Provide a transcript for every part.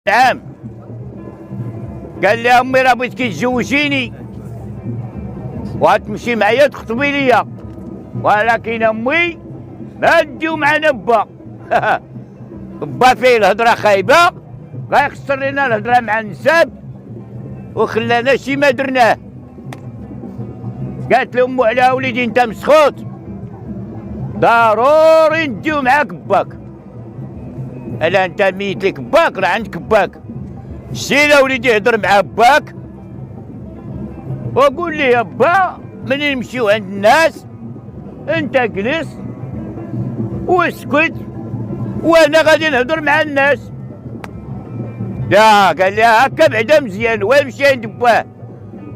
عام قال لي امي راه بغيتك تزوجيني وغتمشي معايا تخطبي ليا، ولكن امي ما نديو معنا با. با فيه الهضره خايبه، غيخسر لنا الهضره مع النساب وخلانا شي ما درناه. قالت لامو على وليدي انت مسخوط ضروري نديو معاك باك. الا انت ميت لك باك راه عندك باك، سير وليدي هضر مع باك وقول لي يا با منين نمشيو عند الناس انت جلس واسكت وانا غادي نهضر مع الناس. لا قال لي هكا بعدا مزيان، وين مشي عند باه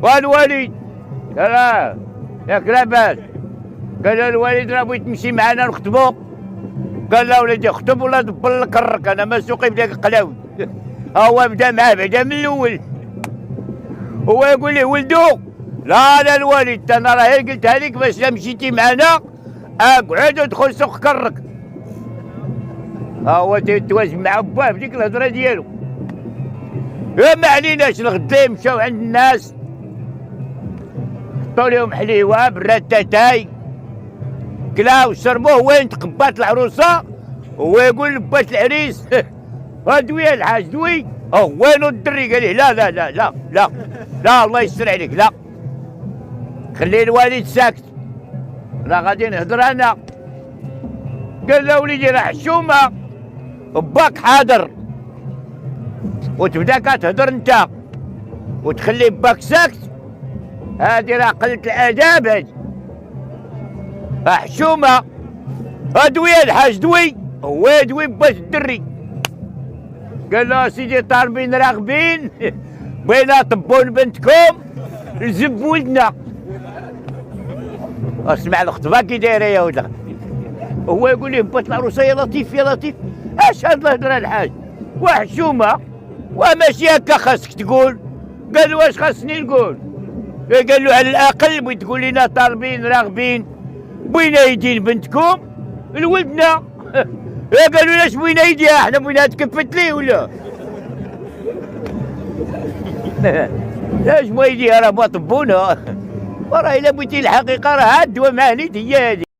والوالد؟ لا ياك لاباس؟ قال له الوالد راه بغيت تمشي معنا نخطبو. قال له وليدي خطب ولا دبر لك الرك، انا ما سوقي بداك قلاوي. هو بدا معاه بعدا من الاول، هو يقول لي ولدو لا الوالد انا راه قلتها لك باش مشيتي معنا اقعد ودخل سوق كرك. هو تواجد مع باه بديك الهضره ديالو. ما عليناش الغدا مشاو عند الناس حطوا لهم حليوه بالرتاتاي كلاو شربوه. وين تقبات العروسه هو يقول لبات العريس دوي الحاج دوي. وينو الدري؟ قال لي لا لا لا لا لا لا الله يستر عليك، لا خلي الوالد ساكت راه غادي نهضر انا. قال له وليدي راه حشومه باك حاضر وتبدا كتهضر انت وتخلي باك ساكت، هادي راه قلة الاداب هادي. حشومه دوي الحاج دوي. هو دوي باش الدري. قال له سيدي طالبين راغبين بغينا طبون بنتكم نزب ولدنا. اسمع الخطبه كي دايره يا ولد. هو يقول لي بات العروسه يا لطيف يا لطيف. اش هاد الهضره الحاج وحشومه وماشي هكا خاصك تقول. قال له واش خاصني نقول؟ قال له على الاقل بغيت تقول لنا طالبين راغبين بغينا يدين بنتكم لولدنا. قالوا لاش بغينا يديها احنا بغينا تكفت ليه ولا؟ لاش بغا يديها راه ما طبونا. وراه الا بغيتي الحقيقه راه هاد الدواء معانيت هي هادي.